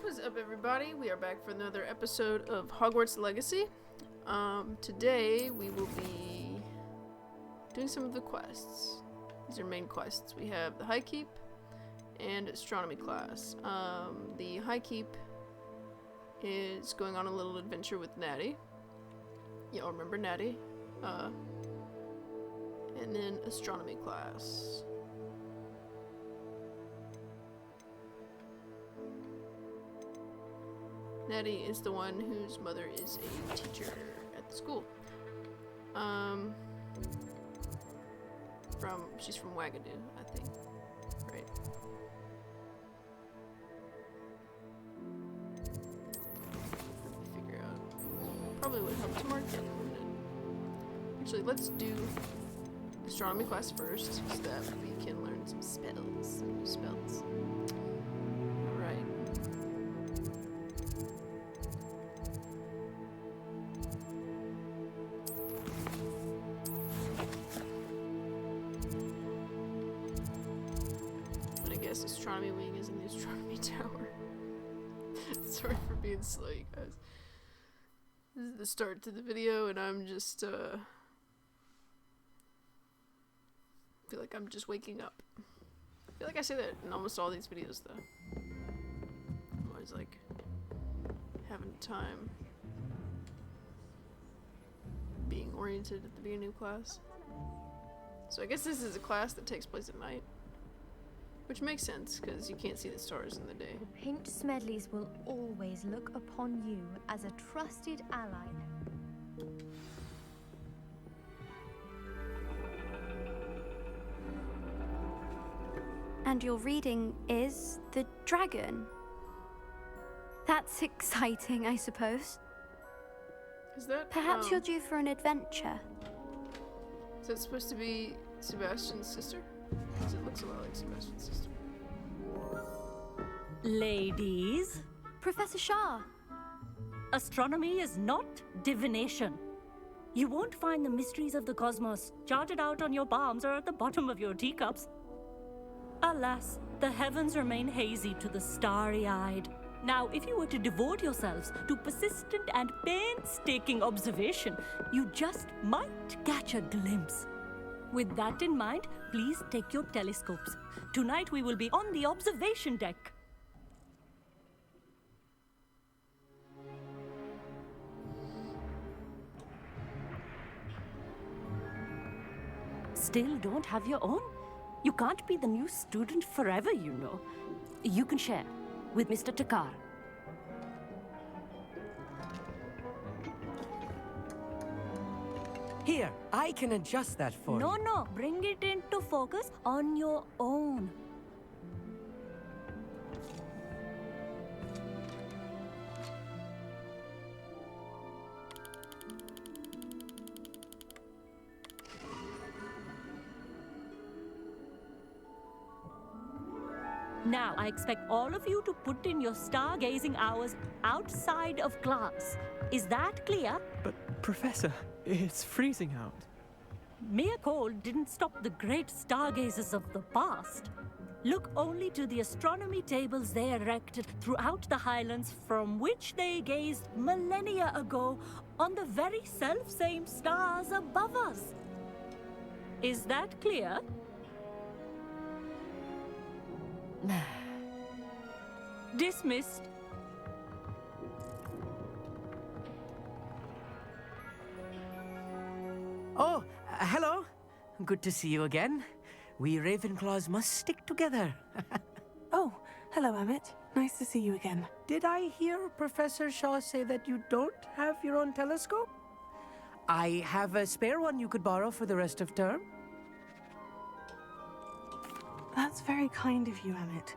What's up, everybody? We are back for another episode of Hogwarts Legacy. Today we will be doing some of the quests. These are main quests. We have the High Keep and Astronomy class. The High Keep is going on a little adventure with Natty. Y'all remember Natty? And then Astronomy class. Natty is the one whose mother is a teacher at the school. She's from Wagadu, I think. Right. Let me figure out. Probably would help to mark it, wouldn't it? Actually, let's do Astronomy class first, so that we can learn some spells, some new spells. Alright. But I guess Astronomy Wing is in the Astronomy Tower. Sorry for being slow, you guys. This is the start to the video, and I'm just, feel like I'm just waking up. I feel like I say that in almost all these videos, though. I'm always like having time being oriented at the beginning of class. So I guess this is a class that takes place at night, which makes sense because you can't see the stars in the day. The Paint Smedleys will always look upon you as a trusted ally. And your reading is the dragon. That's exciting, I suppose. Is that Perhaps you're due for an adventure. Is that supposed to be Sebastian's sister? Because it looks a lot like Sebastian's sister. Ladies, Professor Shah. astronomy is not divination. You won't find the mysteries of the cosmos charted out on your palms or at the bottom of your teacups. Alas, the heavens remain hazy to the starry-eyed. Now, if you were to devote yourselves to persistent and painstaking observation, you just might catch a glimpse. With that in mind, please take your telescopes. Tonight we will be on the observation deck. Still don't have your own? You can't be the new student forever, you know. You can share with Mr. Takar. Here, I can adjust that for you. No, bring it into focus on your own. Now, I expect all of you to put in your stargazing hours outside of class. Is that clear? But, Professor, it's freezing out. Mere cold didn't stop the great stargazers of the past. Look only to the astronomy tables they erected throughout the highlands from which they gazed millennia ago on the very self-same stars above us. Is that clear? Dismissed. Oh, hello. Good to see you again. We Ravenclaws must stick together. Oh, hello, Emmett. Nice to see you again. Did I hear Professor Shaw say that you don't have your own telescope? I have a spare one you could borrow for the rest of term. That's very kind of you, Emmett.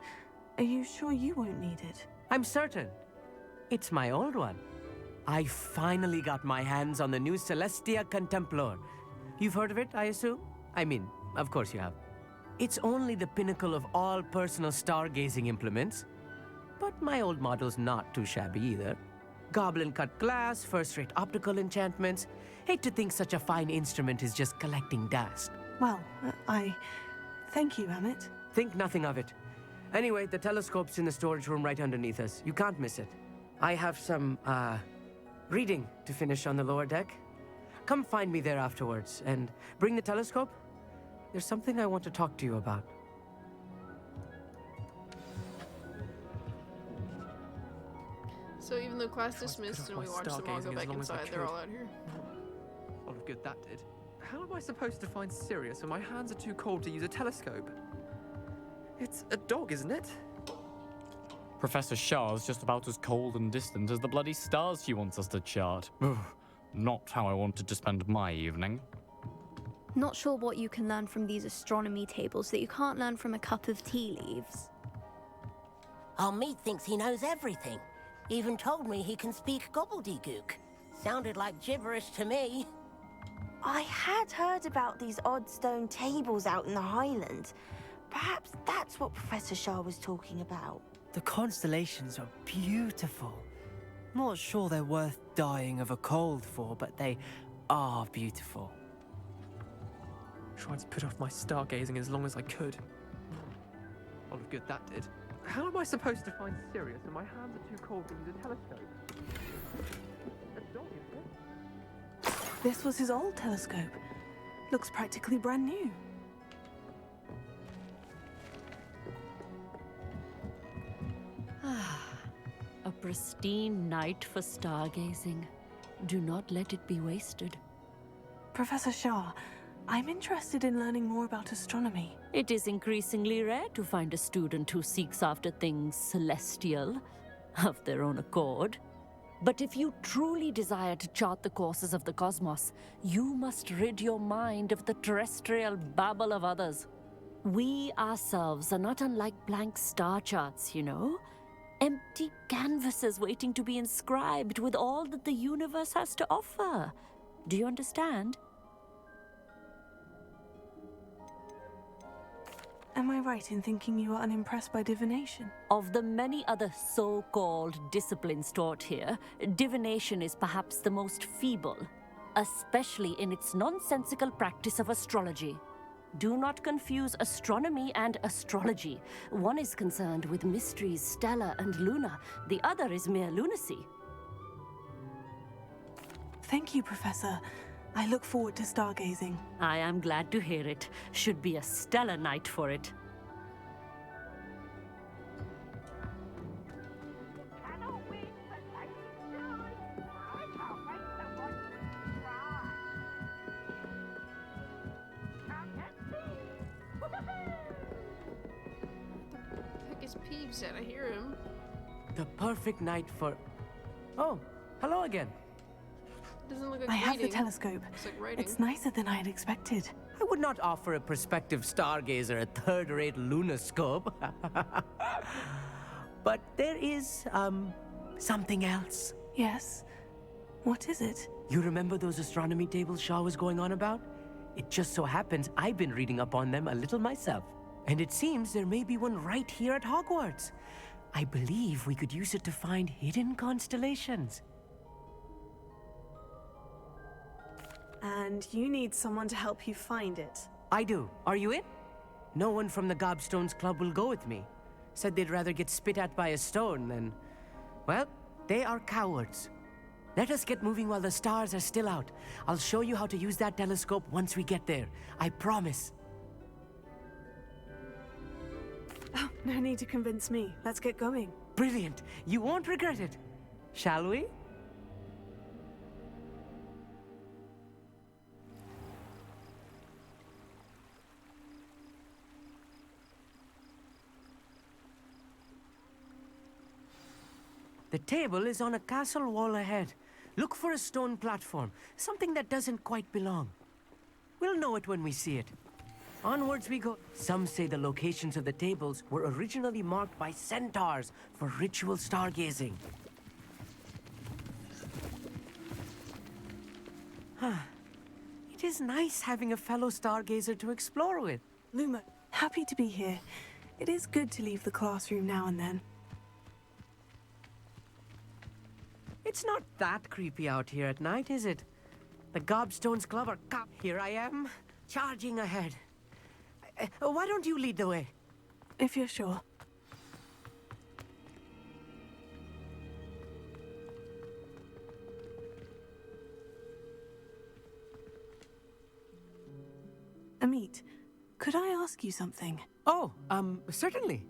Are you sure you won't need it? I'm certain. It's my old one. I finally got my hands on the new Celestia Contemplor. You've heard of it, I assume? I mean, of course you have. It's only the pinnacle of all personal stargazing implements. But my old model's not too shabby either. Goblin-cut glass, first-rate optical enchantments. Hate to think such a fine instrument is just collecting dust. Well, I thank you, Emmett. Think nothing of it. Anyway, the telescope's in the storage room right underneath us. You can't miss it. I have some, reading to finish on the lower deck. Come find me there afterwards, and bring the telescope. There's something I want to talk to you about. So even though class Tried to put dismissed off and my we watched them all stargazing go as back long as I inside, they're could. all out here. A lot of good that did. How am I supposed to find Sirius when my hands are too cold to use a telescope? It's a dog, isn't it? Professor Shah's just about as cold and distant as the bloody stars she wants us to chart. Ugh, not how I wanted to spend my evening. Not sure what you can learn from these astronomy tables that you can't learn from a cup of tea leaves. Our meat thinks he knows everything. Even told me he can speak gobbledygook. Sounded like gibberish to me. I had heard about these odd stone tables out in the Highland. Perhaps that's what Professor Shah was talking about. The constellations are beautiful. Not sure they're worth dying of a cold for, but they are beautiful. Tried to put off my stargazing as long as I could. A lot of good that did. How am I supposed to find Sirius when my hands are too cold to use a telescope? A dog, isn't it? This was his old telescope. Looks practically brand new. A pristine night for stargazing. Do not let it be wasted. Professor Shah, I'm interested in learning more about astronomy. It is increasingly rare to find a student who seeks after things celestial, of their own accord. But if you truly desire to chart the courses of the cosmos, you must rid your mind of the terrestrial babble of others. We ourselves are not unlike blank star charts, you know? Empty canvases waiting to be inscribed with all that the universe has to offer. Do you understand? Am I right in thinking you are unimpressed by divination? Of the many other so-called disciplines taught here, divination is perhaps the most feeble, especially in its nonsensical practice of astrology. Do not confuse astronomy and astrology. One is concerned with mysteries stellar and lunar. The other is mere lunacy. Thank you, Professor. I look forward to stargazing. I am glad to hear it. Should be a stellar night for it. Heck is Peeves at? I hear him. The perfect night for... Oh, hello again. Doesn't look like I have the reading. telescope. Looks like writing. It's nicer than I had expected. I would not offer a prospective stargazer a third-rate lunoscope. But there is, something else. Yes? What is it? You remember those astronomy tables Shaw was going on about? It just so happens I've been reading up on them a little myself. And it seems there may be one right here at Hogwarts. I believe we could use it to find hidden constellations. And you need someone to help you find it. I do. Are you in? No one from the Gobstones Club will go with me. Said they'd rather get spit at by a stone than... Well, they are cowards. Let us get moving while the stars are still out. I'll show you how to use that telescope once we get there. I promise. Oh, no need to convince me. Let's get going. Brilliant. You won't regret it. Shall we? The table is on a castle wall ahead. Look for a stone platform, something that doesn't quite belong. We'll know it when we see it. Onwards we go. Some say the locations of the tables were originally marked by centaurs for ritual stargazing. It is nice having a fellow stargazer to explore with. Luma, happy to be here. It is good to leave the classroom now and then. It's not that creepy out here at night, is it? The Gobstones Club are Here I am, charging ahead. Why don't you lead the way? If you're sure. Could I ask you something? Oh, certainly.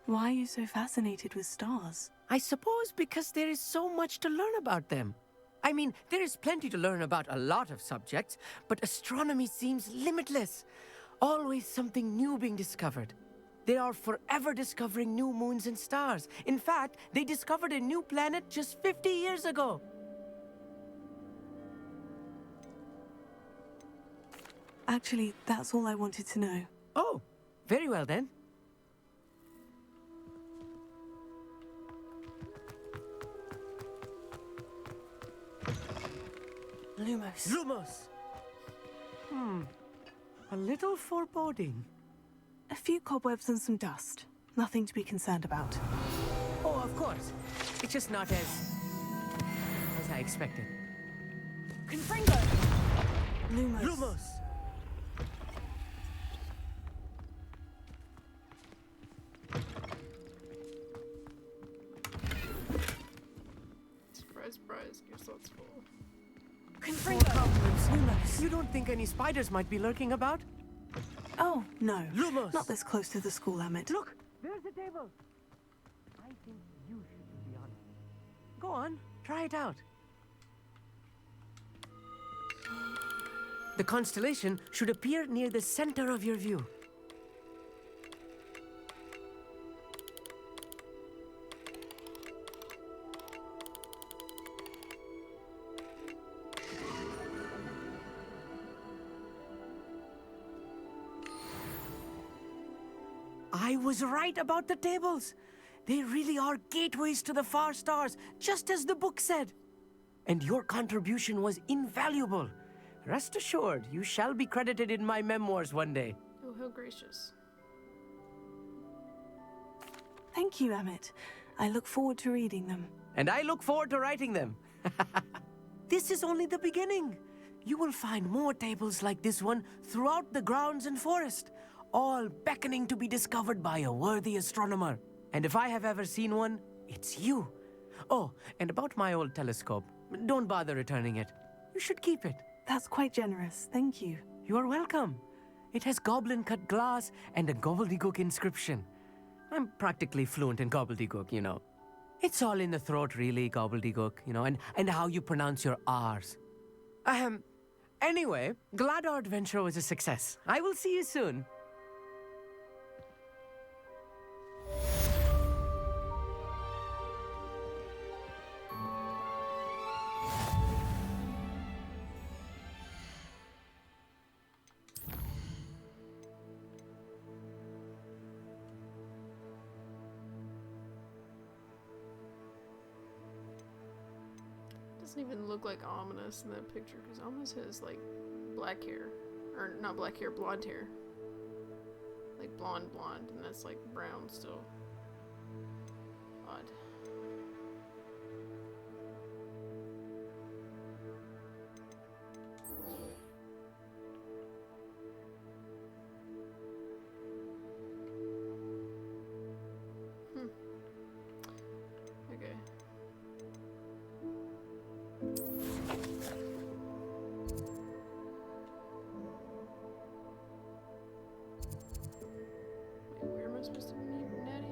Why are you so fascinated with stars? I suppose because there is so much to learn about them. I mean, there is plenty to learn about a lot of subjects, but astronomy seems limitless. Always something new being discovered. They are forever discovering new moons and stars. In fact, they discovered a new planet just 50 years ago. Actually, that's all I wanted to know. Oh, very well then. Lumos. Lumos! A little foreboding. A few cobwebs and some dust. Nothing to be concerned about. Oh, of course. It's just not as I expected. Confringo! Lumos. Lumos! Surprise, surprise. Your slot's full. Confringo! Lumos. You don't think any spiders might be lurking about? Oh, no. Lumos! Not this close to the school, Emmett. Look! There's the table! I think you should be on it. Go on, try it out. The constellation should appear near the center of your view. I was right about the tables. They really are gateways to the far stars, just as the book said. And your contribution was invaluable. Rest assured, you shall be credited in my memoirs one day. Oh, how gracious. Thank you, Emmett. I look forward to reading them. And I look forward to writing them. This is only the beginning. You will find more tables like this one throughout the grounds and forest, all beckoning to be discovered by a worthy astronomer. And if I have ever seen one, it's you. Oh, and about my old telescope, don't bother returning it. You should keep it. That's quite generous. Thank you. You are welcome. It has goblin-cut glass and a gobbledygook inscription. I'm practically fluent in gobbledygook, you know. It's all in the throat, really, gobbledygook, you know, and how you pronounce your R's. Anyway, glad our adventure was a success. I will see you soon. Doesn't even look like Ominous in that picture because Ominous has like black hair, or not black hair, blonde hair, like blonde, and that's like brown still. Odd. Okay. Wait, where am I supposed to meet Nadia?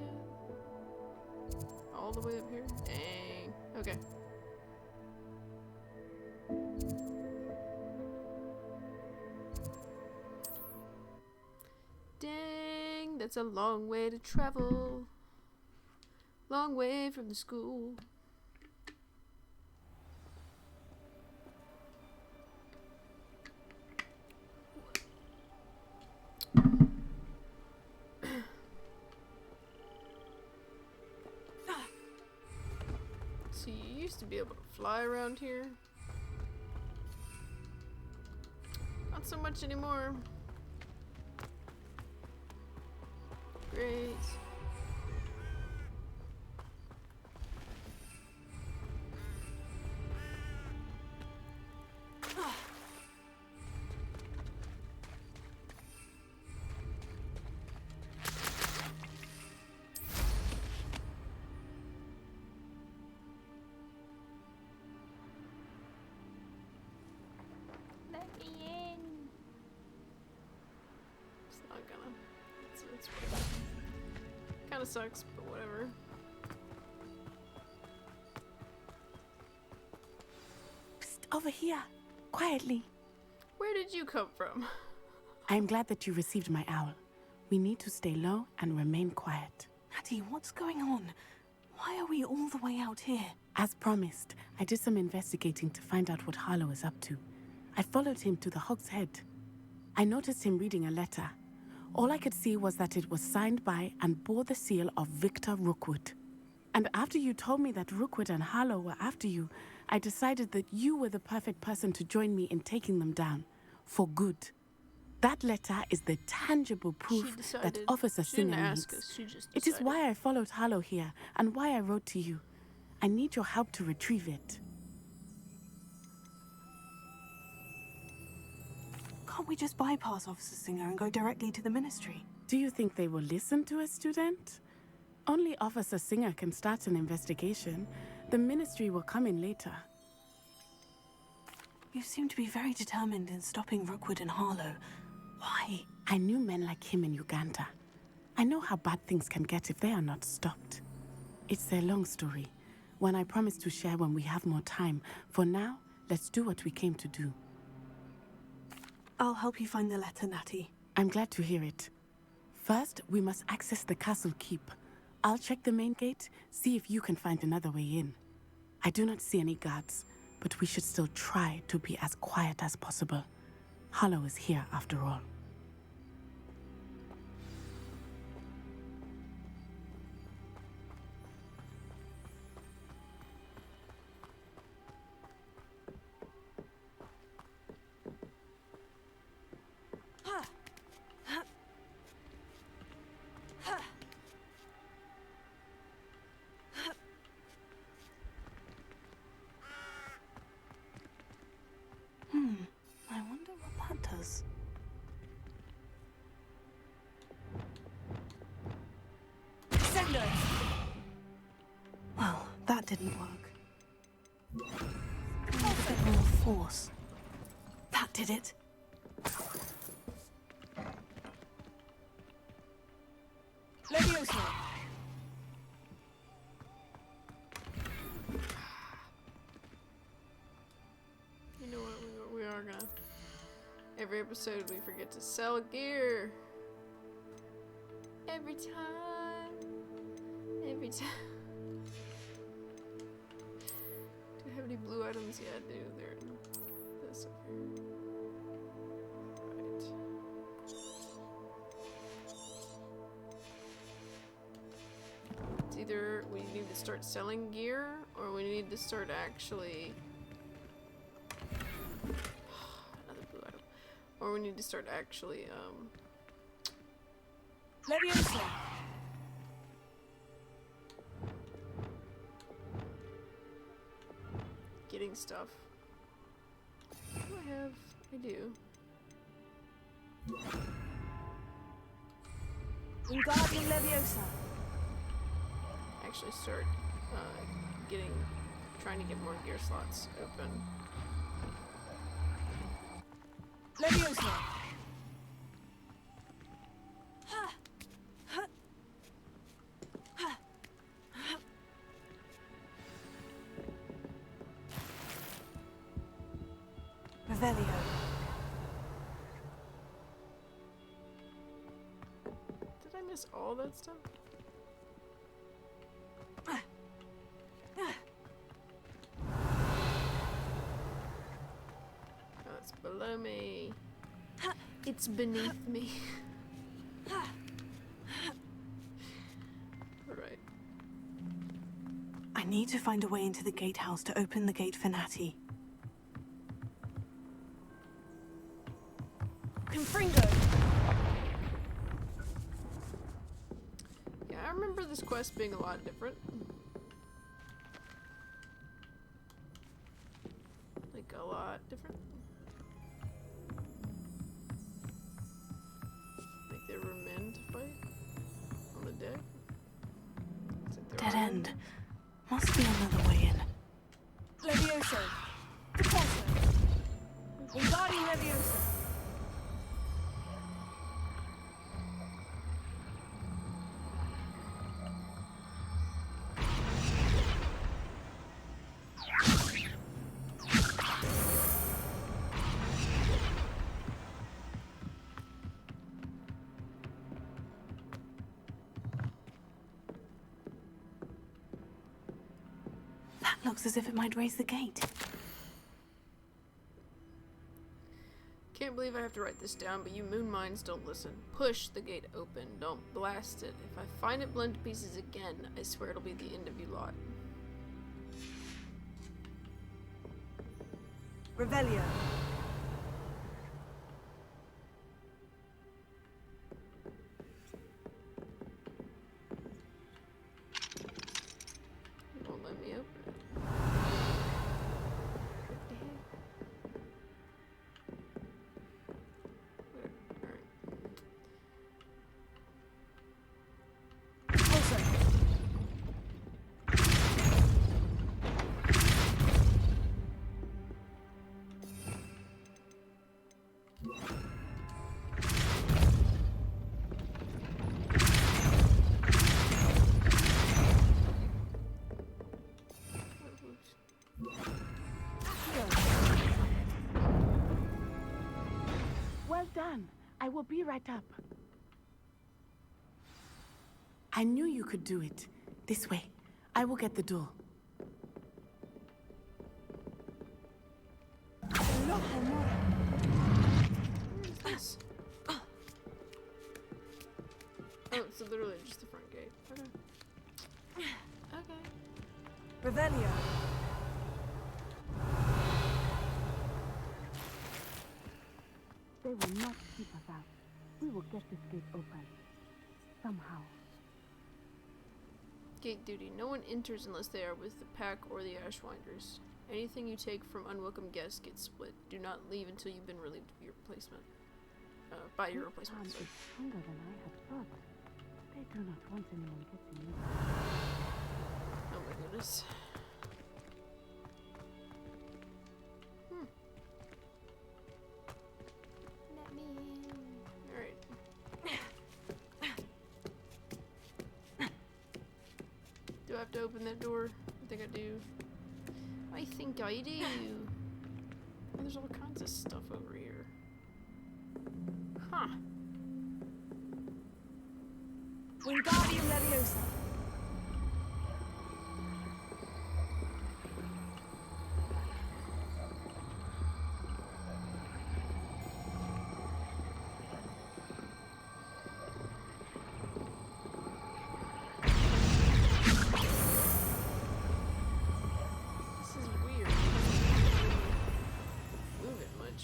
All the way up here? Dang. Okay. Dang, that's a long way to travel. Long way from the school. So you used to be able to fly around here. Not so much anymore. Great. Let me in. That's whatever. Kinda sucks, but whatever. Psst, over here. Quietly. Where did you come from? I am glad that you received my owl. We need to stay low and remain quiet. Hattie, what's going on? Why are we all the way out here? As promised, I did some investigating to find out what Harlow is up to. I followed him to the Hog's Head. I noticed him reading a letter. All I could see was that it was signed by and bore the seal of Victor Rookwood. And after you told me that Rookwood and Harlow were after you, I decided that you were the perfect person to join me in taking them down. For good. That letter is the tangible proof that Officer Singer needs. It is why I followed Harlow here and why I wrote to you. I need your help to retrieve it. Can't we just bypass Officer Singer and go directly to the Ministry? Do you think they will listen to a student? Only Officer Singer can start an investigation. The Ministry will come in later. You seem to be very determined in stopping Rookwood and Harlow. Why? I knew men like him in Uganda. I know how bad things can get if they are not stopped. It's a long story, one I promise to share when we have more time. For now, let's do what we came to do. I'll help you find the letter, Natty. I'm glad to hear it. First, we must access the castle keep. I'll check the main gate, see if you can find another way in. I do not see any guards, but we should still try to be as quiet as possible. Harlow is here after all. I wonder what that does. Sender! Well, that didn't work. A bit more force. That did it. Leviosa! You know what? We are gonna. Every episode we forget to sell gear. Every time. Every time. Do I have any blue items? Yeah, I do. They're in this over here. Right. It's either we need to start selling gear or we need to start actually. Or we need to start actually, Leviosa! getting stuff. What do I have? I do. Wingardium Leviosa! Actually start, trying to get more gear slots open. Leviosa! Revelio. Did I miss all that stuff? Oh, it's below me. It's beneath me. Alright. I need to find a way into the gatehouse to open the gate for Natty. Confringo! Yeah, I remember this quest being a lot different. Like, a lot different. Like, there were men to fight on the deck. Dead end. Must be another way in. Levioso! Repulsor! Wingardium Leviosa! Looks as if it might raise the gate. Can't believe I have to write this down, but you moon minds don't listen. Push the gate open, don't blast it. If I find it blown to pieces again, I swear it'll be the end of you lot. Revelio. It won't let me open it. Well done. I will be right up. I knew you could do it. This way. I will get the door. What is this? Oh, it's literally just the front gate. Okay. Okay. Revelio. They will not keep us out. We will get this gate open. Somehow. Gate duty. No one enters unless they are with the pack or the Ashwinders. Anything you take from unwelcome guests gets split. Do not leave until you've been relieved of your replacement. By your replacement. This is stronger than I had thought. They do not want anyone getting in. Oh my goodness. Let me in. Alright. Do I have to open that door? I think I do. I think I do. Oh, there's all kinds of stuff over here. Huh. Wingardium Leviosa. This is weird. Move it much.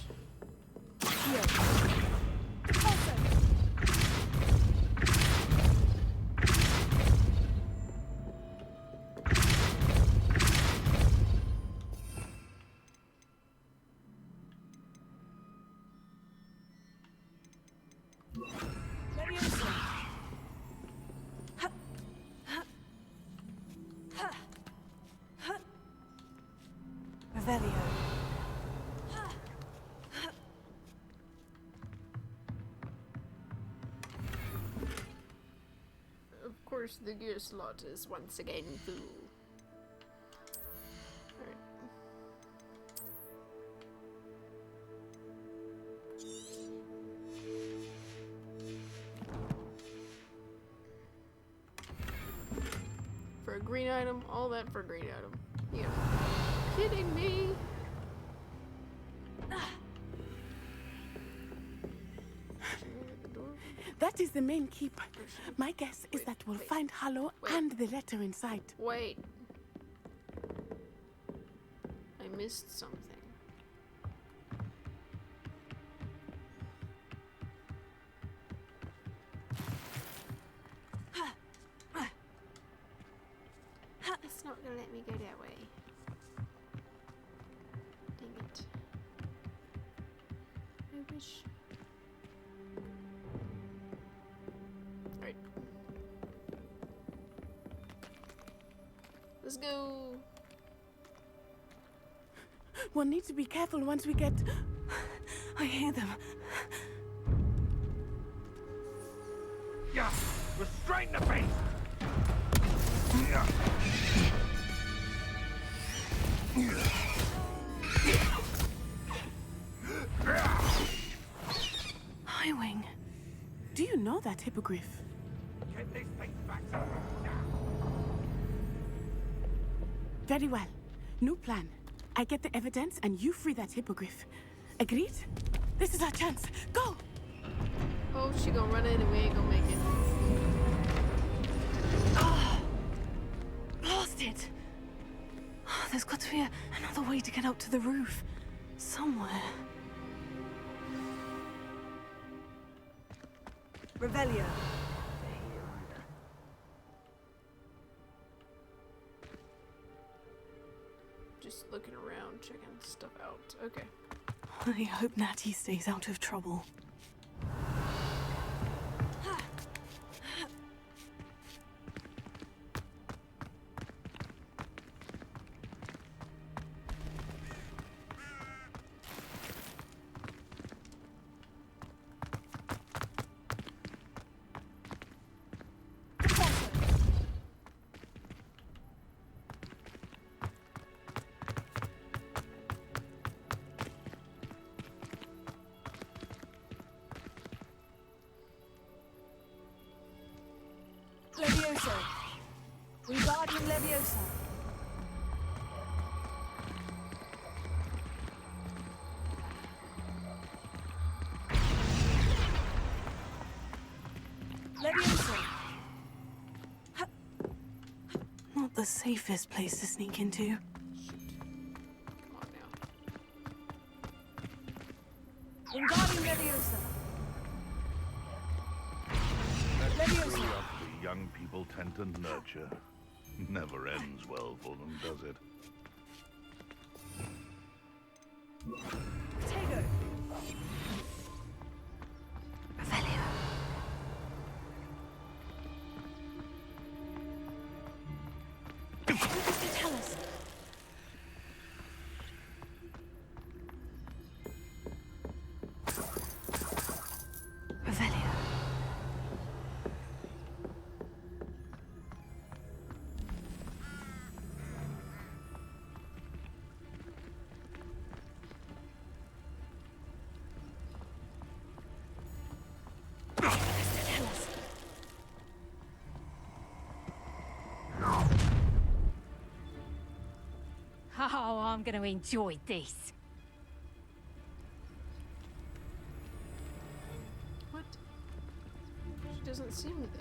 Revelio. Of course, the gear slot is once again full. Alright. For a green item, all that for a green item. Yeah. Kidding me? That is the main keep. My guess is that we'll find Hallow and the letter inside. Wait. I missed something. It's not gonna let me go that way. Dang it. I wish. Alright. Let's go. We'll need to be careful once we get... I hear them. Yeah, restrain the beast! Highwing. Do you know that hippogriff? Get this thing back to Very well. New plan. I get the evidence and you free that hippogriff. Agreed? This is our chance. Go! Oh, she gonna run in and we ain't gonna make it. Ah! Blasted! There's got to be another way to get up to the roof. Somewhere. Revelio. Just looking around, checking stuff out. Okay. I hope Natty stays out of trouble. Levioso. Wingardium Leviosa. Levioso. Not the safest place to sneak into. Wingardium Leviosa. Leviosa. The young people tend to nurture. Never ends well for them, does it? Tego. Revelio. What does it tell us? Revelio. Oh, I'm going to enjoy this. What? She doesn't see me though.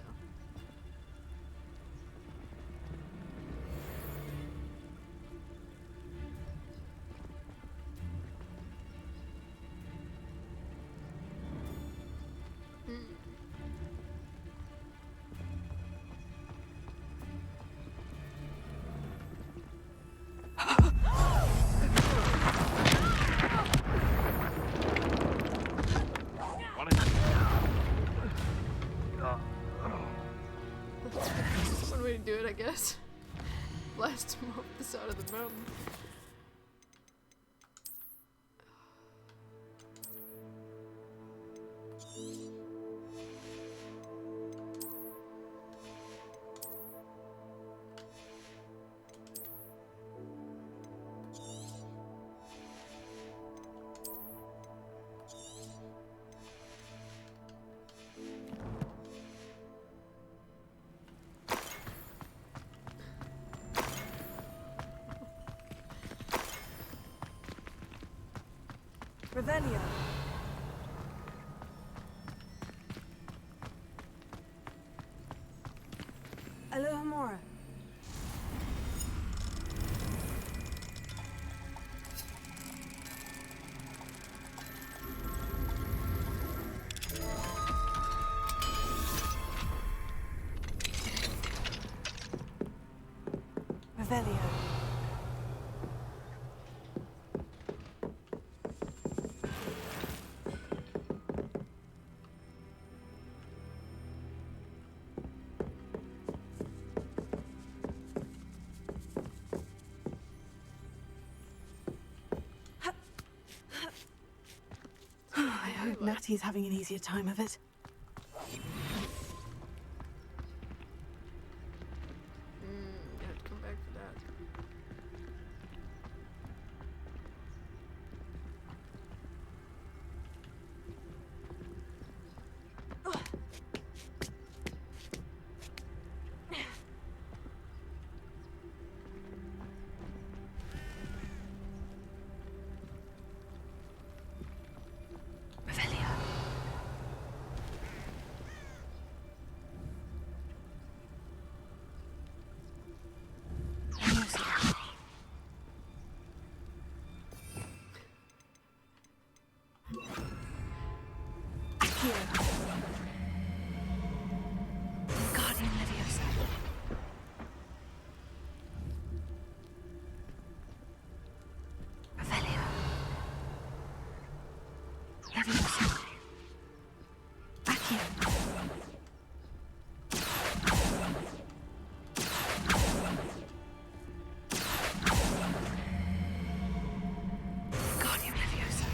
One way to do it, I guess. Blast him off the side of the mountain. Revelio. Alohomora. Revelio. I hope Natty's having an easier time of it. You have to come back for that. you. Guardian Leviosa. Revelio. Leviosa. Accio. Guardian Leviosa.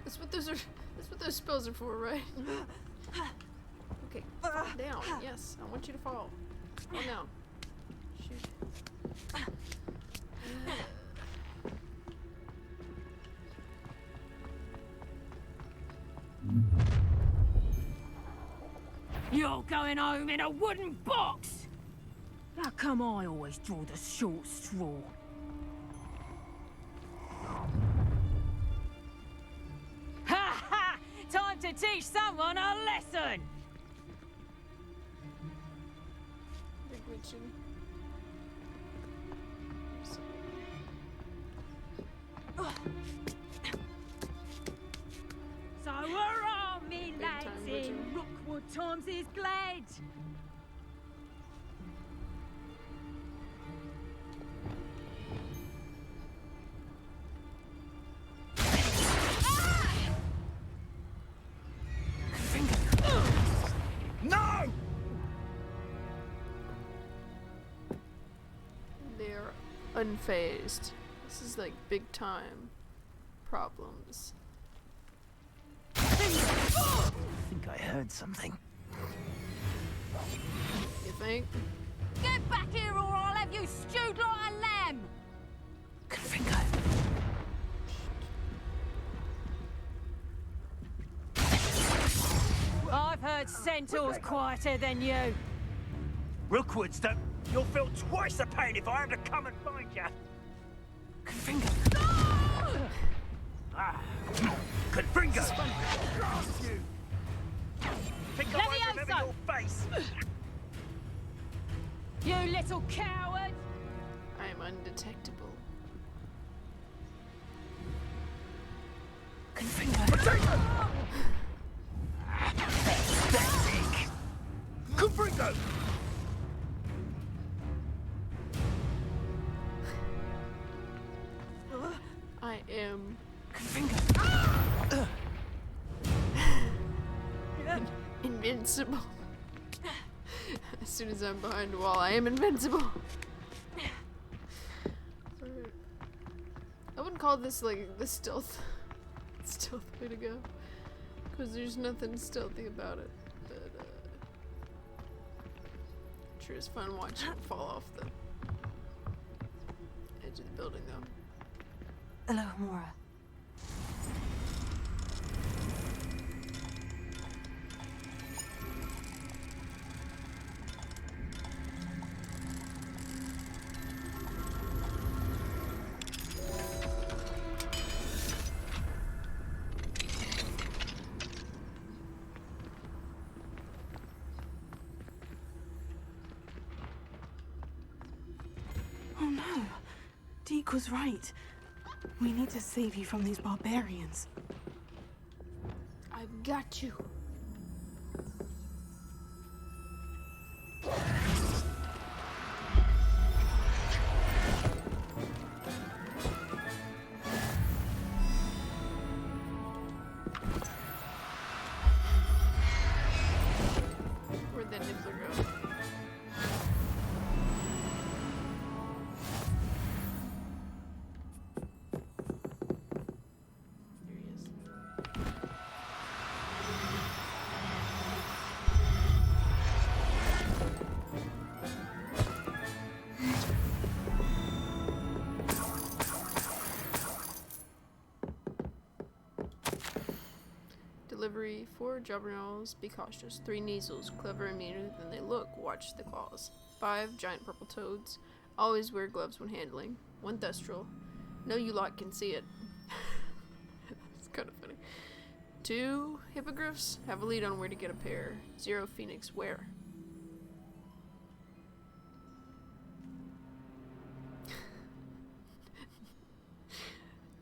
That's what those spells are for, right? Okay, fall down. Yes, I want you to fall. Fall down. Shoot. You're going home in a wooden box! How come I always draw the short straw? Ha ha! Time to teach someone a lesson! They're glitching. So hurrah, me Big lads time in glitching. Rookwood Times is glad! No! They're unfazed. This is like big time problems. I think I heard something. You think? Get back here or I'll have you stewed like a lamb! I've heard centaurs quieter than you. Rookwood's don't. You'll feel twice the pain if I have to come and find you. Confringo! Think I won't remember Levioso! your face? You little coward! I am undetectable. Pathetic! Confringo! I am invincible. As soon as I'm behind a wall, I am invincible. I wouldn't call this like the stealth way to go, because there's nothing stealthy about it. But sure is fun watching it fall off the edge of the building, though. Hello, Mora. Oh no. Deke was right. We need to save you from these barbarians. I've got you. Where'd that nibbler go? There he is. Delivery 4 juggernautals, be cautious. 3 Neasels, clever and meaner than they look, watch the claws. 5 giant purple toads, always wear gloves when handling. 1 thestral, no you lot can see it. It's kind of funny. 2 hippogriffs, have a lead on where to get a pair. 0 phoenix, where?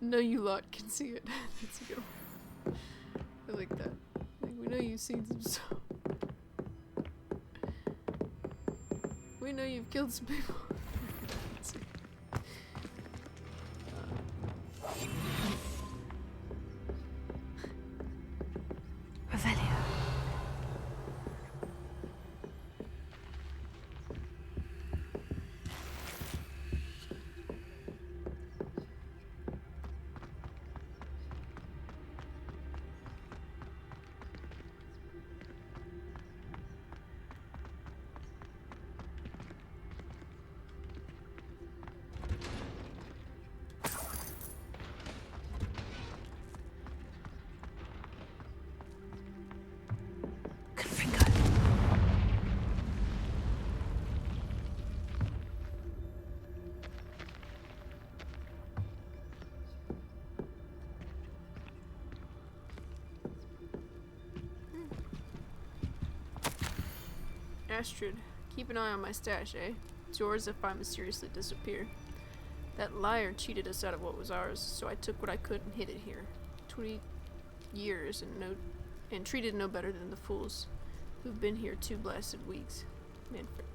No you lot can see it. That's a good one. I like that. Like, we know you've seen some stuff. We know you've killed some people. Revelio. Astrid, keep an eye on my stash, eh? It's yours if I mysteriously disappear. That liar cheated us out of what was ours, so I took what I could and hid it here. 20 years and treated no better than the fools who've been here 2 blasted weeks. Manfred.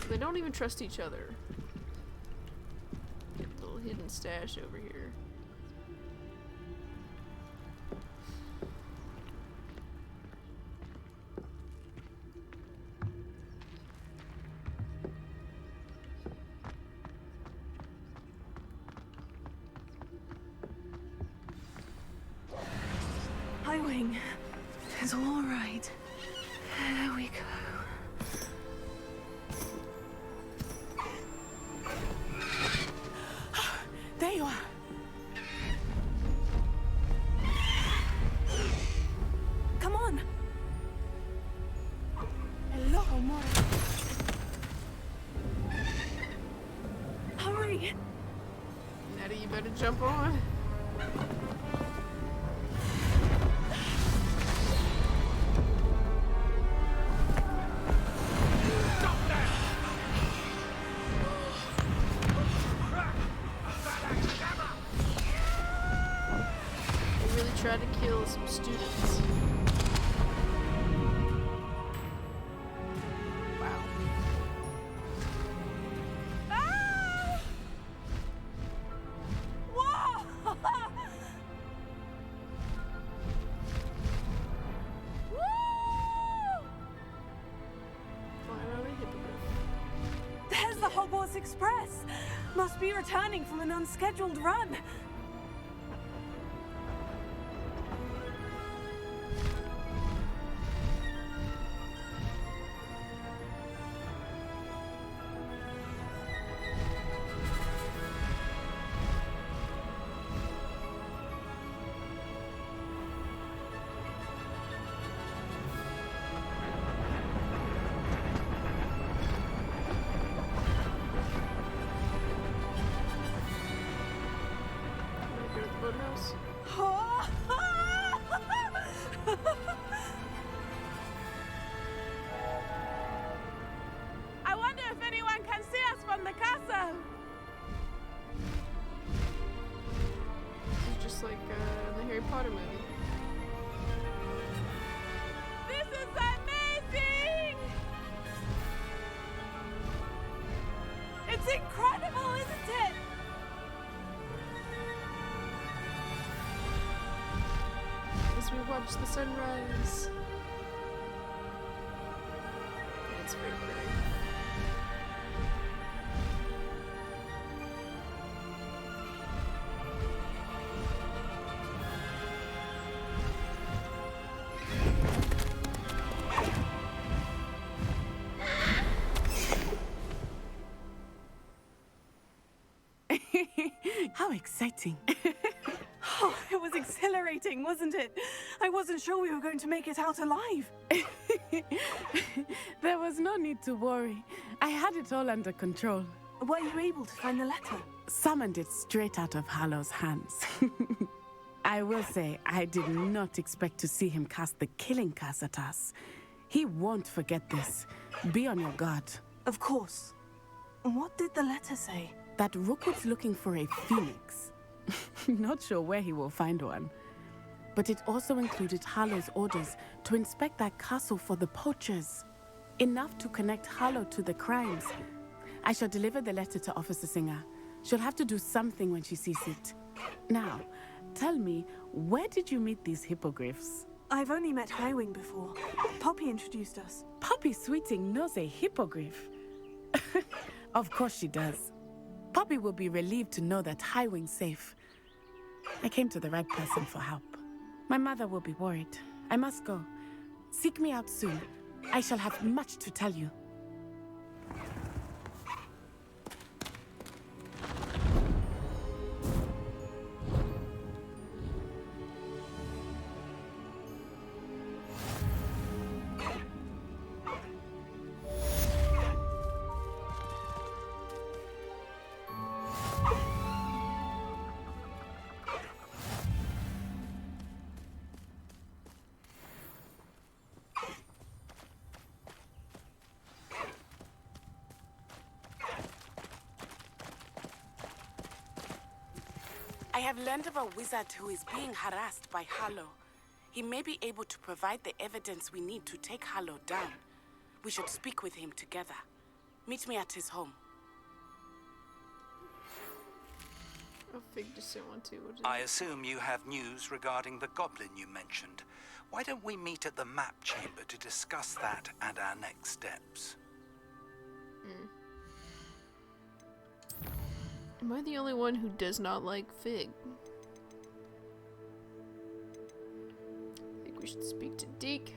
They don't even trust each other. Little hidden stash over here. Highwing. It's all right. There we go. There you are. Come on. Hello, more. Hurry. Natty, you better jump on. Tried to kill some students. Wow. Ah! Whoa! Woo! Flying out a hippogriff. There's the Hogwarts Express. Must be returning from an unscheduled run. Boathouse. I wonder if anyone can see us from the castle. This is just like the Harry Potter movie. This is amazing! It's incredible, isn't it? As we watch the sunrise. It's very pretty. How exciting. Oh, it was exhilarating, wasn't it? I wasn't sure we were going to make it out alive. There was no need to worry. I had it all under control. Were you able to find the letter? Summoned it straight out of Hallow's hands. I will say, I did not expect to see him cast the killing curse at us. He won't forget this. Be on your guard. Of course. What did the letter say? That Rookwood's looking for a phoenix. Not sure where he will find one. But it also included Harlow's orders to inspect that castle for the poachers. Enough to connect Harlow to the crimes. I shall deliver the letter to Officer Singer. She'll have to do something when she sees it. Now, tell me, where did you meet these hippogriffs? I've only met Highwing before. Poppy introduced us. Poppy Sweeting knows a hippogriff. Of course she does. Poppy will be relieved to know that Highwing's safe. I came to the right person for help. My mother will be worried. I must go. Seek me out soon. I shall have much to tell you. I have learned of a wizard who is being harassed by Harlow. He may be able to provide the evidence we need to take Harlow down. We should speak with him together. Meet me at his home. Oh, Fig just sent one too. I assume you have news regarding the goblin you mentioned. Why don't we meet at the map chamber to discuss that and our next steps? Am I the only one who does not like Fig? I think we should speak to Deke.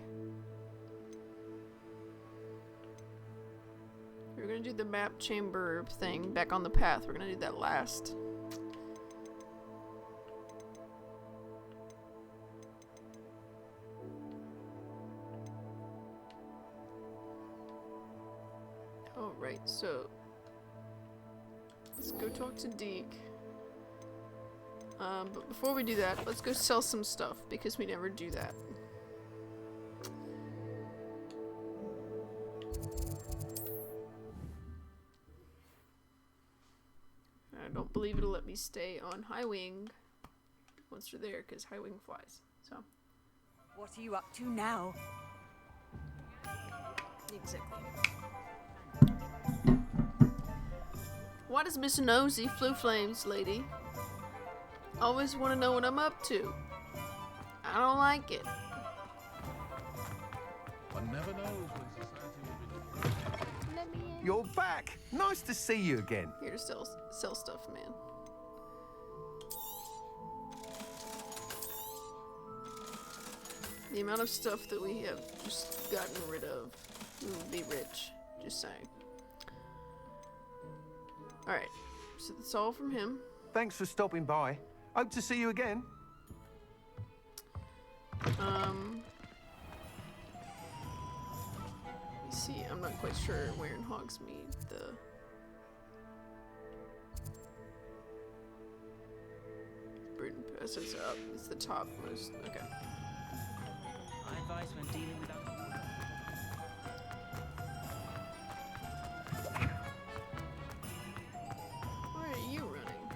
We're gonna do the map chamber thing back on the path. We're gonna do that last. Oh, right, so let's go talk to Deke. But before we do that, let's go sell some stuff, because we never do that. I don't believe it'll let me stay on Highwing once we're there, because Highwing flies. So. What are you up to now? Exactly. Why does Miss Nosy flew flames, lady? Always want to know what I'm up to. I don't like it. One never knows when society will be. Let me in. You're back. Nice to see you again. Here to sell stuff, man. The amount of stuff that we have just gotten rid of, we would be rich. Just saying. Alright, so that's all from him. Thanks for stopping by. Hope to see you again. Let me see, I'm not quite sure where in Hogsmeade the... Burden Pass is up. It's the topmost. Okay. I advise when dealing with Why are you running?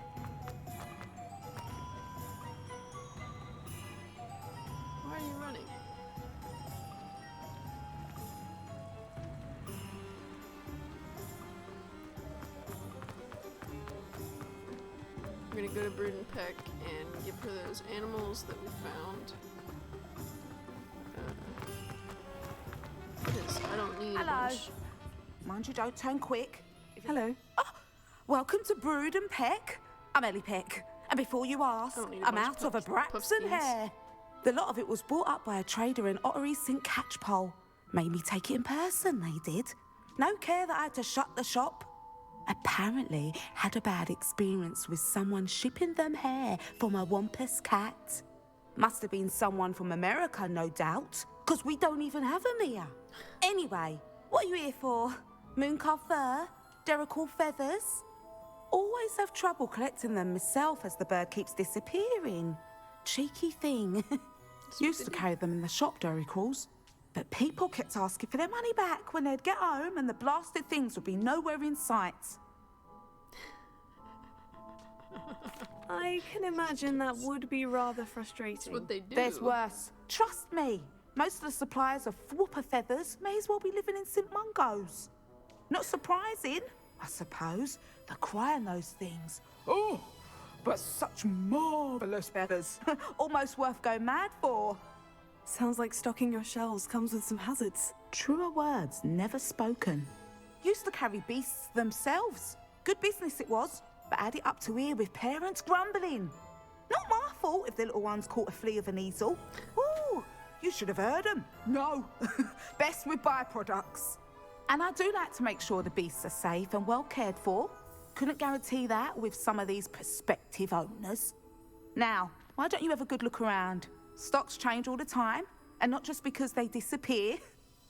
Why are you running? We're gonna go to Brood and Peck and give her those animals that we found. Because I don't need a bunch. Mind you don't turn quick. Hello. Oh, welcome to Brood and Peck. I'm Ellie Peck. And before you ask, I'm out of a Braxton hair. The lot of it was bought up by a trader in Ottery St. Catchpole. Made me take it in person, they did. No care that I had to shut the shop. Apparently had a bad experience with someone shipping them hair from a Wampus cat. Must have been someone from America, no doubt, because we don't even have them here. Anyway, what are you here for? Mooncar fur? Derrickle feathers? Always have trouble collecting them myself as the bird keeps disappearing. Cheeky thing. Used to carry them in the shop, Derricles. But people kept asking for their money back when they'd get home and the blasted things would be nowhere in sight. I can imagine that would be rather frustrating. That's what they do. There's worse. Trust me. Most of the suppliers of whooper feathers may as well be living in St. Mungo's. Not surprising, I suppose. The cry on those things. Oh, but such marvellous feathers. Almost worth going mad for. Sounds like stocking your shelves comes with some hazards. Truer words never spoken. Used to carry beasts themselves. Good business it was, but add it up to here with parents grumbling. Not my fault if the little ones caught a flea of an easel. Ooh, you should have heard them. No, best with byproducts. And I do like to make sure the beasts are safe and well cared for. Couldn't guarantee that with some of these prospective owners. Now, why don't you have a good look around? Stocks change all the time, and not just because they disappear.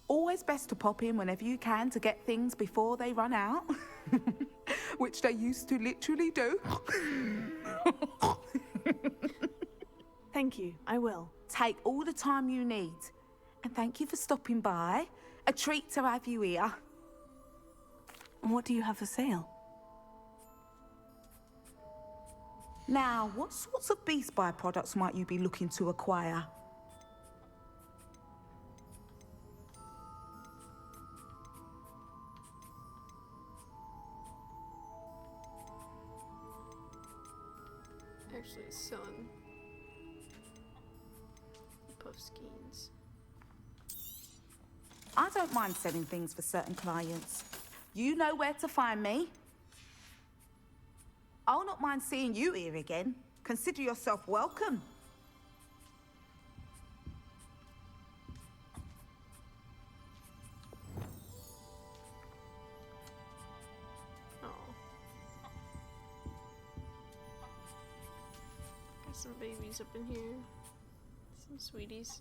Always best to pop in whenever you can to get things before they run out. Which they used to literally do. Thank you, I will. Take all the time you need. And thank you for stopping by. A treat to have you here. What do you have for sale? Now, what sorts of beast byproducts might you be looking to acquire? Actually, selling puffskeins. I don't mind selling things for certain clients. You know where to find me. I'll not mind seeing you here again. Consider yourself welcome. Oh. Got some babies up in here. Some sweeties.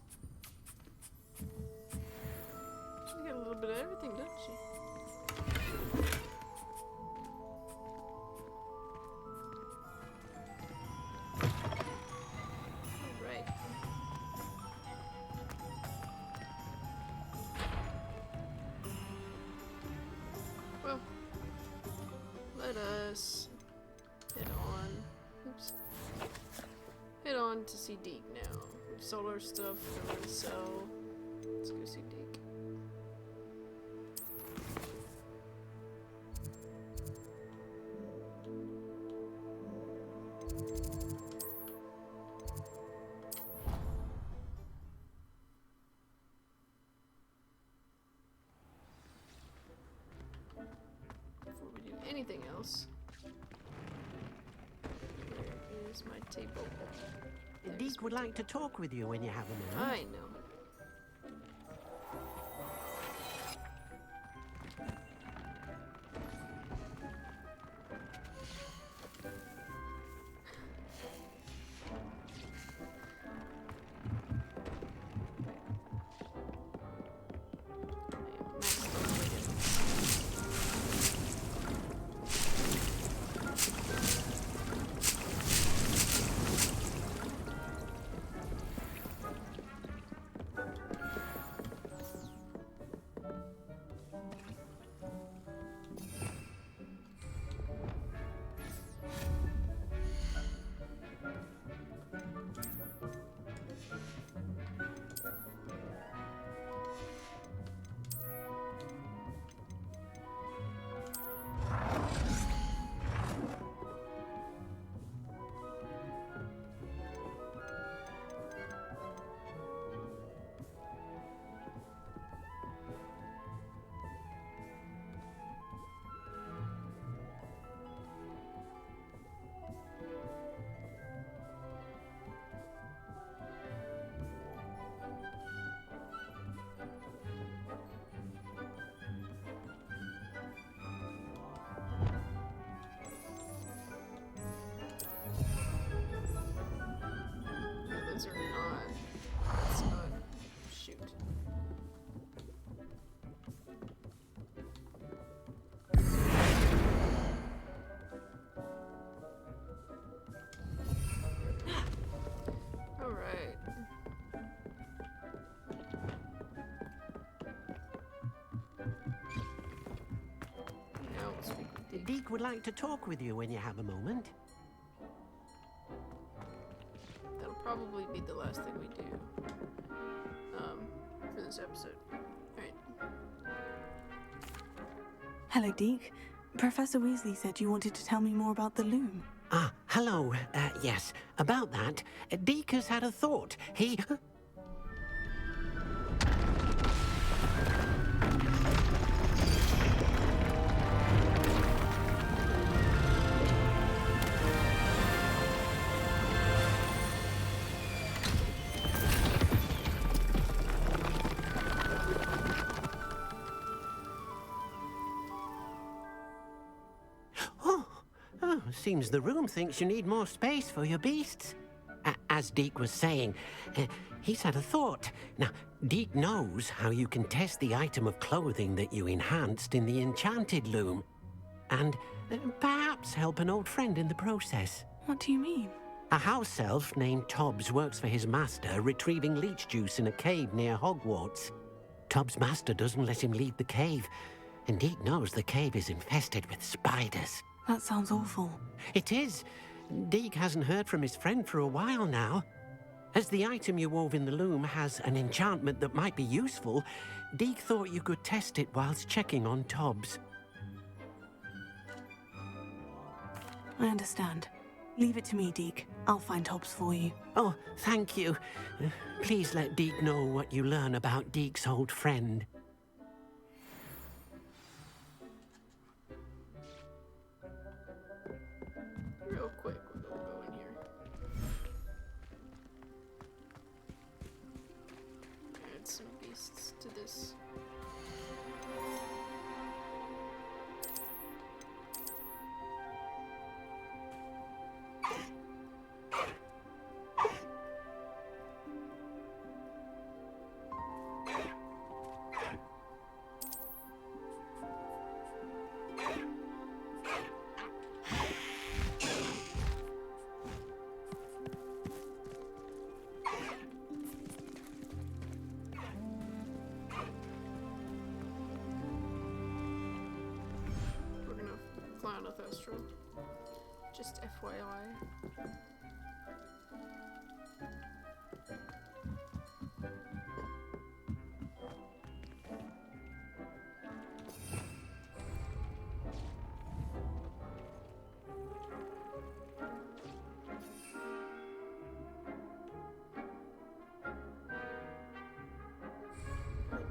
She's got a little bit of everything, doesn't she? Alright. Well, let us head on. Oops. Head on to see Deke now. We've sold our stuff, don't want to sell. Let's go see Deke. Before we do anything else, where is my table? Deke would like to talk with you when you have a moment. I know. Those are not. That's not. Shoot. Alright. Now we'll speak with Deke. Deke would like to talk with you when you have a moment. probably be the last thing we do for this episode. Alright. Hello, Deke. Professor Weasley said you wanted to tell me more about the loom. Ah, hello. Yes, about that, Deke has had a thought. He... Seems the room thinks you need more space for your beasts. As Deke was saying, he's had a thought. Now, Deke knows how you can test the item of clothing that you enhanced in the enchanted loom. And perhaps help an old friend in the process. What do you mean? A house elf named Tobbs works for his master, retrieving leech juice in a cave near Hogwarts. Tobbs' master doesn't let him leave the cave, and Deke knows the cave is infested with spiders. That sounds awful. It is. Deke hasn't heard from his friend for a while now. As the item you wove in the loom has an enchantment that might be useful, Deke thought you could test it whilst checking on Tobbs. I understand. Leave it to me, Deke. I'll find Tobbs for you. Oh, thank you. Please let Deke know what you learn about Deke's old friend. Real quick, we're gonna go in here. Add some beasts to this. Just FYI.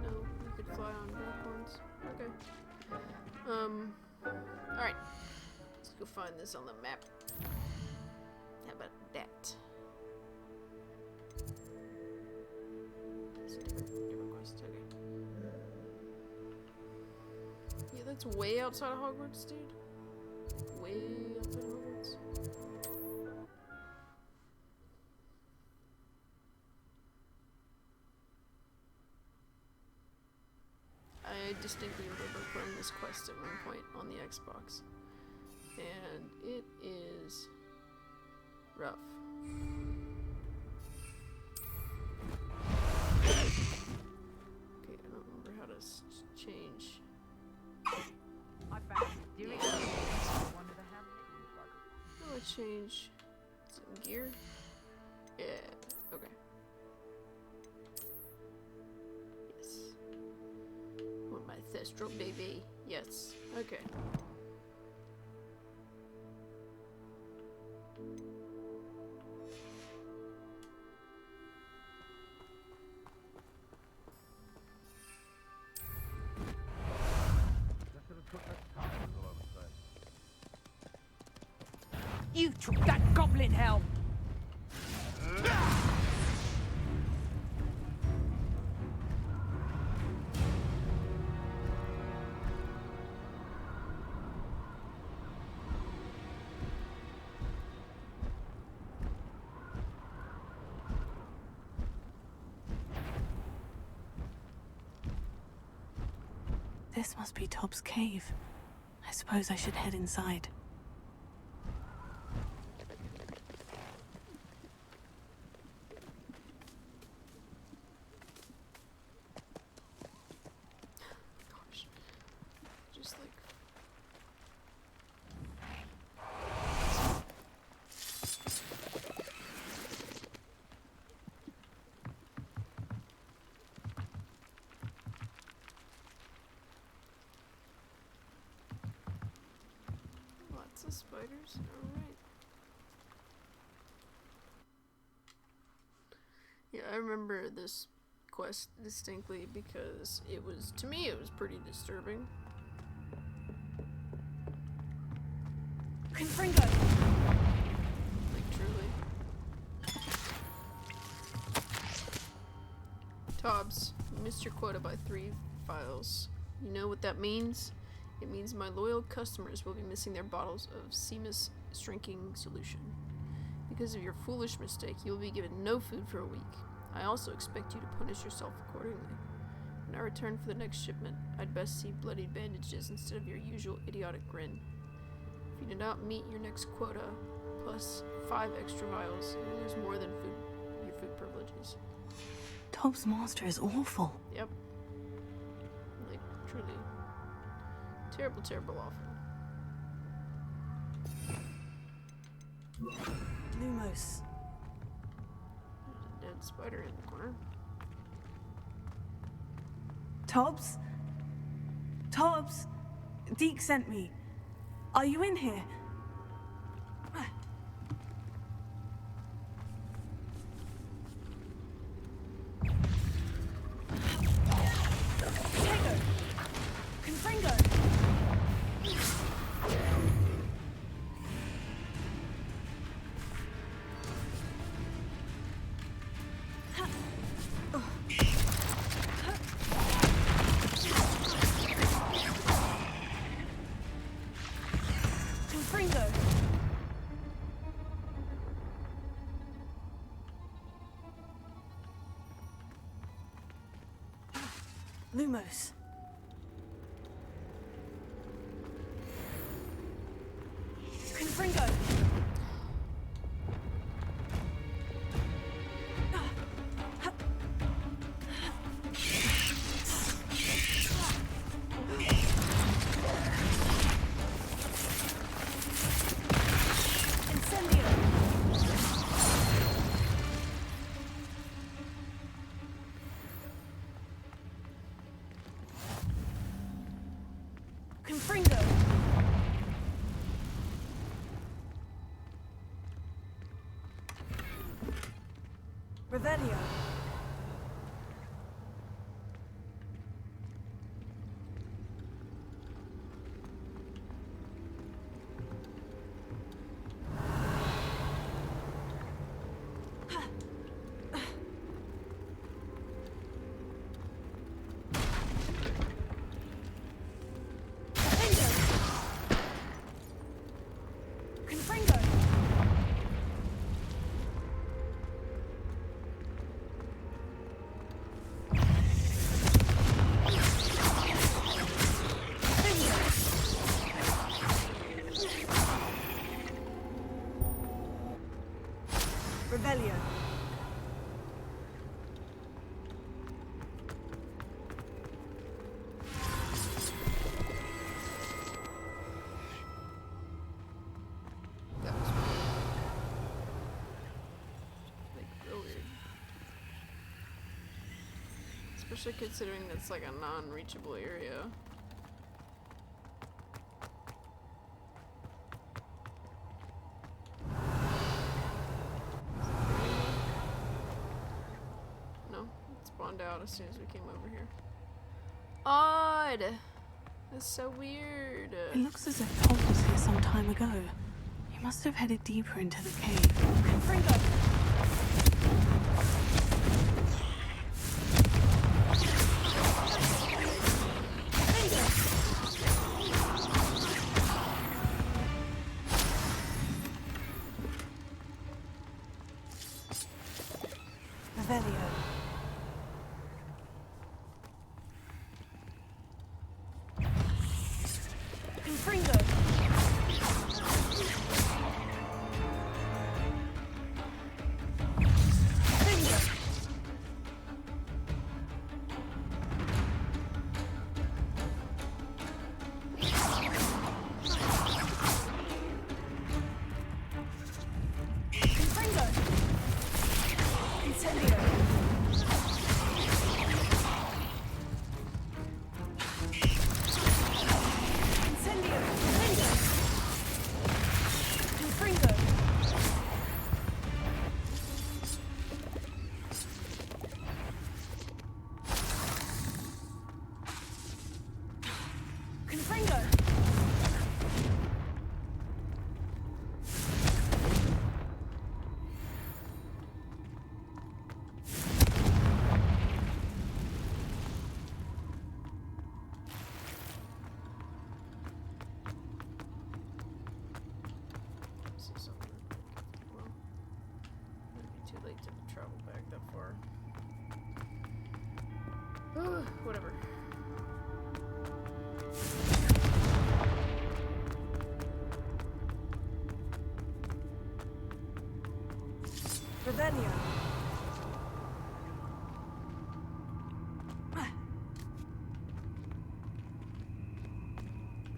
No, you could fly on unicorns. Okay. Alright. Let's go find this on the map. How about that? It's a different quest, okay. Yeah, that's way outside of Hogwarts, dude. Way outside of Hogwarts. I distinctly remember playing this quest at one point on the Xbox. And it is rough. Okay, I don't remember how to change. I found you doing it. How do I change some gear? Yeah, okay. Yes. I want my Thestral baby. Yes, okay. You took that goblin helm! This must be Tobbs' cave. I suppose I should head inside. Gosh. Just like... the spiders. Alright. Yeah, I remember this quest distinctly because it was, to me, it was pretty disturbing. Confringo! Like, truly. Tobbs, you missed your quota by 3 files. You know what that means? It means my loyal customers will be missing their bottles of Seamus shrinking solution. Because of your foolish mistake, you will be given no food for a week. I also expect you to punish yourself accordingly. When I return for the next shipment, I'd best see bloodied bandages instead of your usual idiotic grin. If you do not meet your next quota, plus 5 extra vials, you will lose more than your food privileges. Tobbs' master is awful. Yep. Like, truly. Terrible, terrible awful. Lumos. There's a dead spider in the corner. Tobbs? Tobbs? Deke sent me. Are you in here? Lumos. Confringo. Confringo! Revelio. Revelio. That was weird. Like, real weird. Especially considering that's like a non-reachable area. Out as soon as we came over here. Odd! That's so weird. It looks as if Todd was here some time ago. He must have headed deeper into the cave. Confringo! Revelio. Confringo. Whatever. Revelio.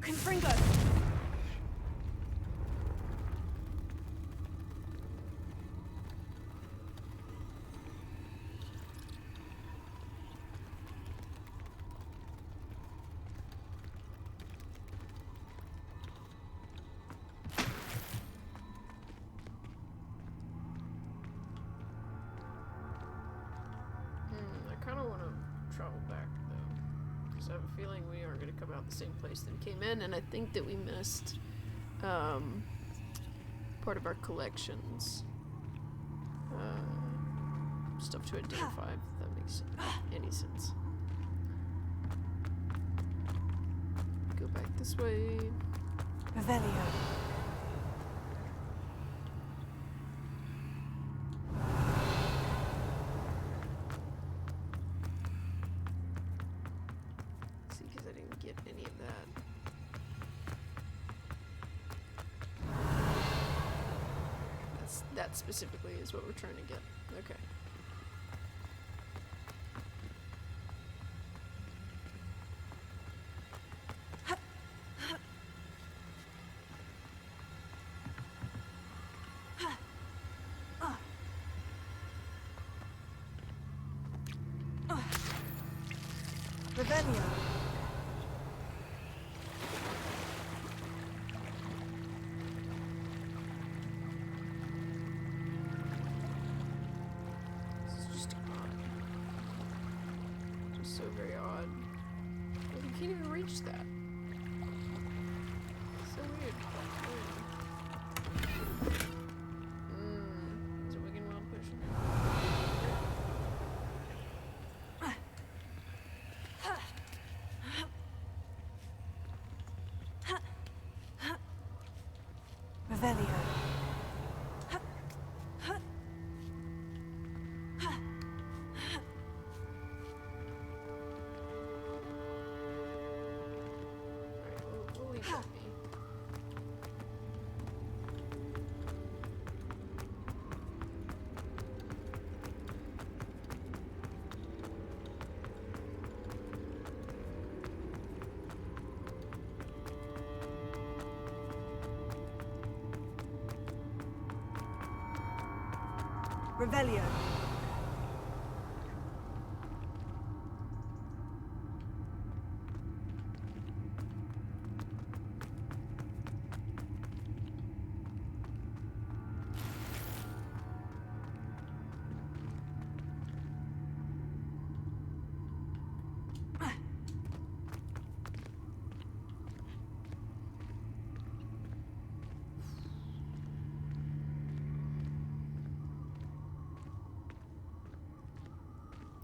Confringo. I kind of want to travel back though, because I have a feeling we aren't going to come out the same place that we came in, and I think that we missed part of our collections. Stuff to identify, if that makes any sense. Go back this way. Revelio. See, because I didn't get any of that. That specifically is what we're trying to get. Okay. Revelio. This is just odd. Just so very odd. Like, you can't even reach that. So weird. Is it Wigan Wild Potion? Revelio. We'll leave that be. Revelio.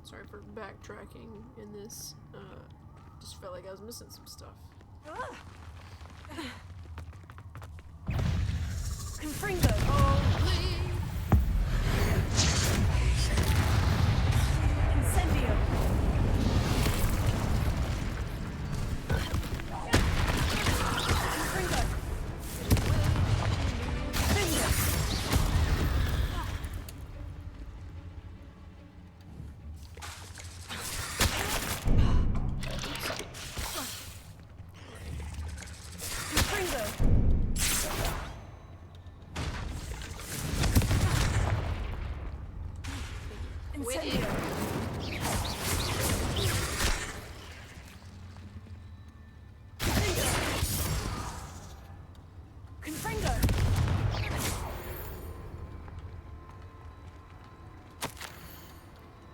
Sorry for backtracking in this. Just felt like I was missing some stuff. Confringo. Holy! Incendio. Confringo. Finger.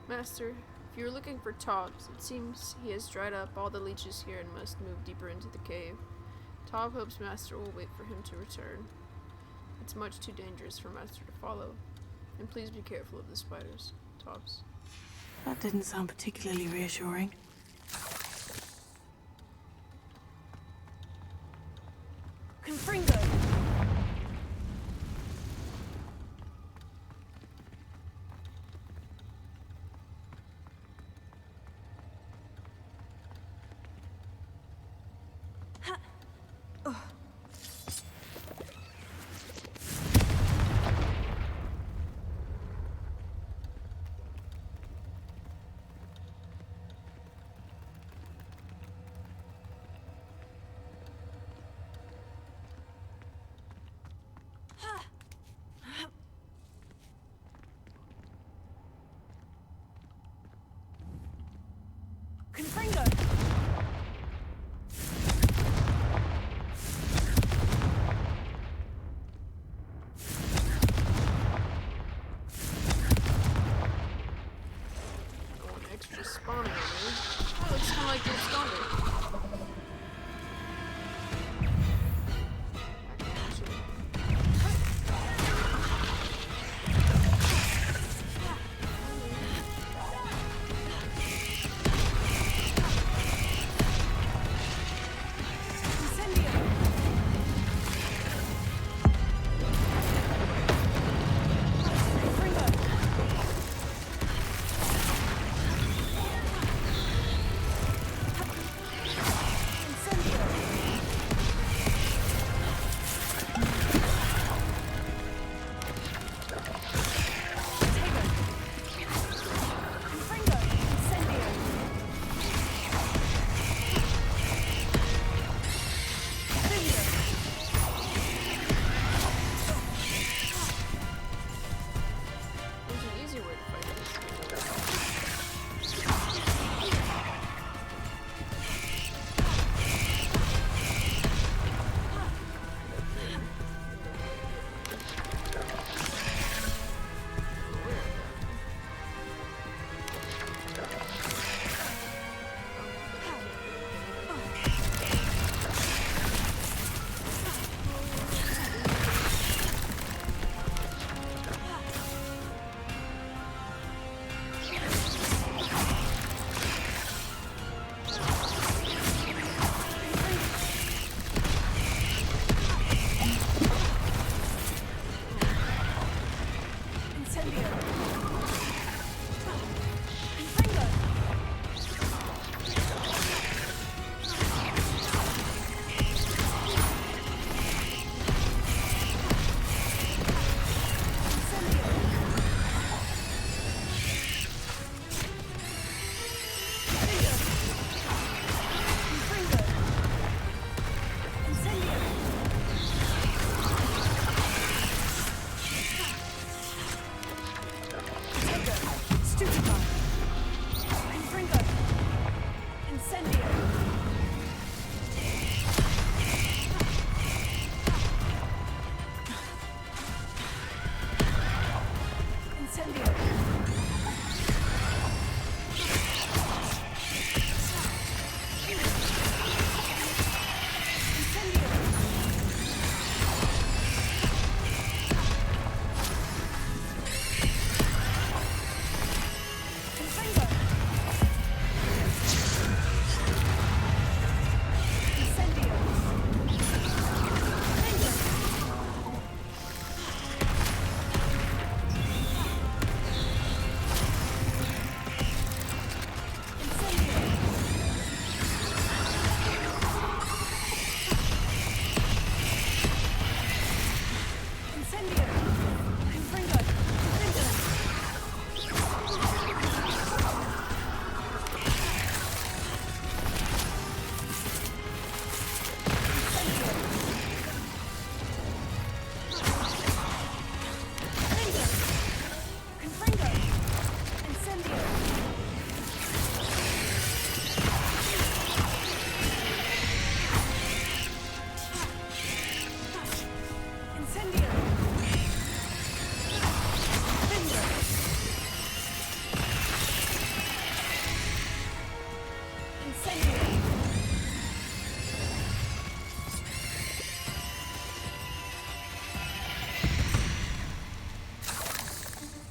Master, if you're looking for Tobbs, it seems he has dried up all the leeches here and must move deeper into the cave. Tobb hopes Master will wait for him to return. It's much too dangerous for Master to follow. And please be careful of the spiders, Tobbs. That didn't sound particularly reassuring. Confringo. Confringo! Going extra spawner, dude. Oh, looks kind of like the spawner.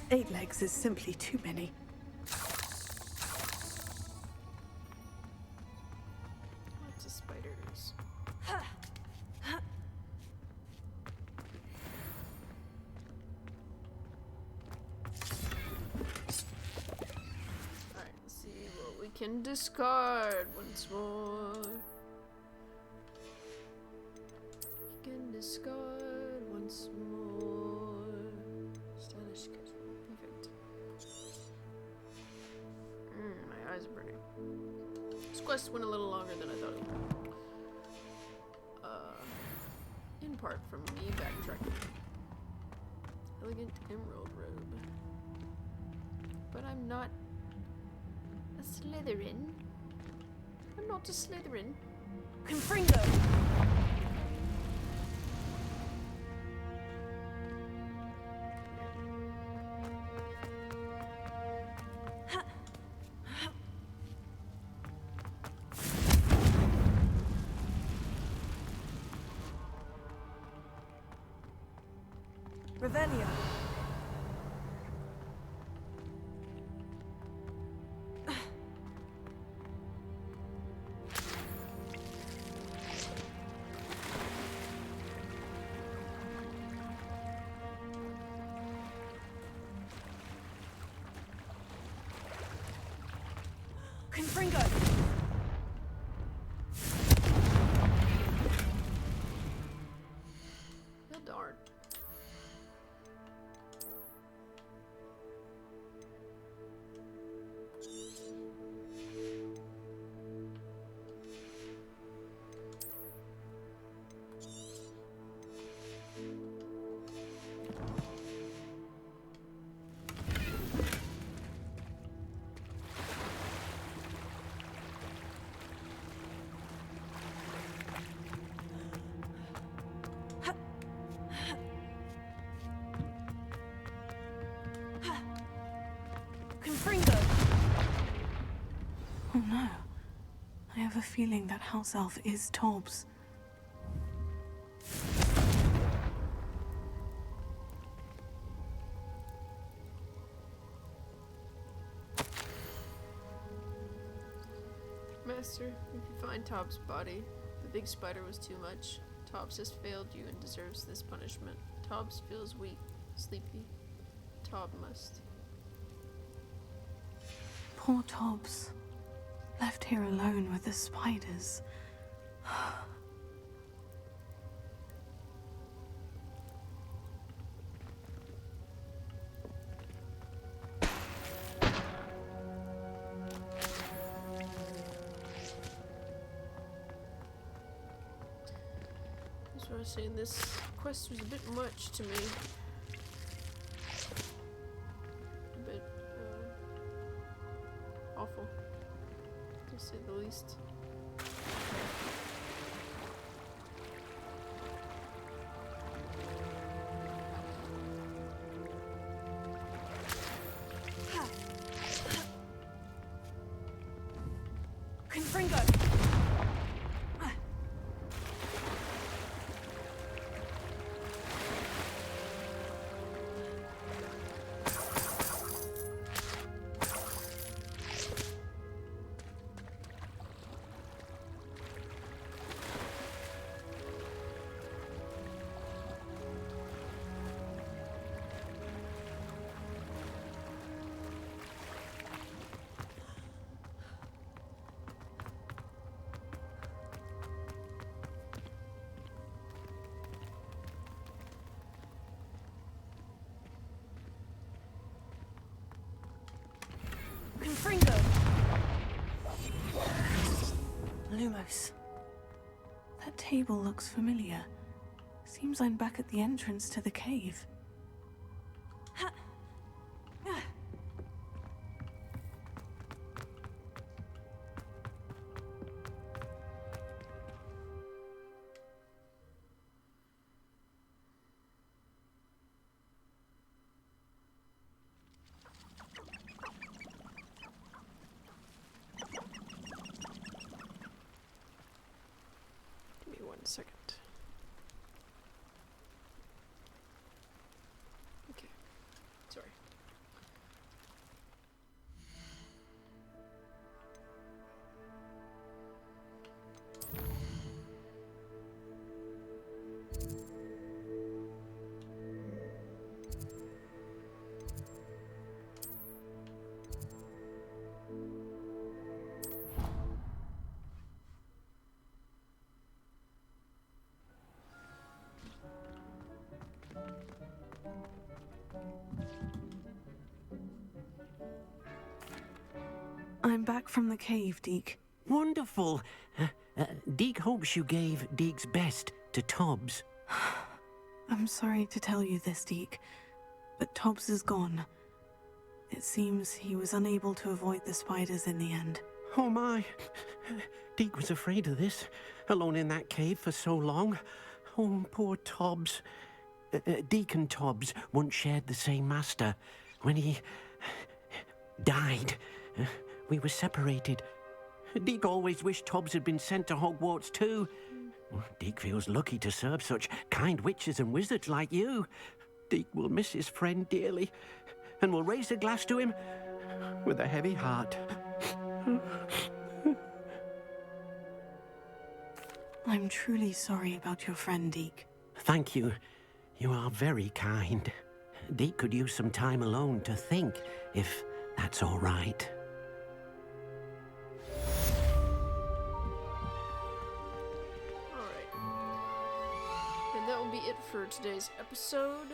Eight legs is simply too many. Lots of spiders. Alright, let's see what we can discard once more. We can discard once more. Stylish casual. Perfect. My eyes are burning. This quest went a little longer than I thought it would. In part from me backtracking. Elegant emerald robe. But I'm not a Slytherin. I'm not a Slytherin. Confringo! Revelio. Confringo. Well, darn. Confringo. Oh no. I have a feeling that house elf is Tobbs. Master, if you find Tobbs' body, the big spider was too much. Tobbs has failed you and deserves this punishment. Tobbs feels weak, sleepy. Tobb must. Poor Tobbs. Left here alone with the spiders. That's what I was saying, this quest was a bit much to me. A bit, awful, to say the least. Confringo! Confringo! Lumos. That table looks familiar. Seems I'm back at the entrance to the cave. Give me 1 second. Okay, sorry. I'm back from the cave, Deke. Wonderful. Deke hopes you gave Deke's best to Tobbs. I'm sorry to tell you this, Deke, but Tobbs is gone. It seems he was unable to avoid the spiders in the end. Oh my. Deke was afraid of this, alone in that cave for so long. Oh, poor Tobbs. Deacon Tobbs once shared the same master. When he died, we were separated. Deke always wished Tobbs had been sent to Hogwarts too. Deke feels lucky to serve such kind witches and wizards like you. Deke will miss his friend dearly, and will raise a glass to him with a heavy heart. I'm truly sorry about your friend, Deke. Thank you. You are very kind. Deke could use some time alone to think, if that's all right. Alright. And that will be it for today's episode.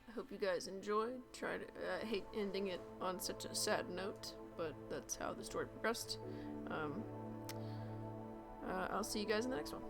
I hope you guys enjoyed. I hate ending it on such a sad note, but that's how the story progressed. I'll see you guys in the next one.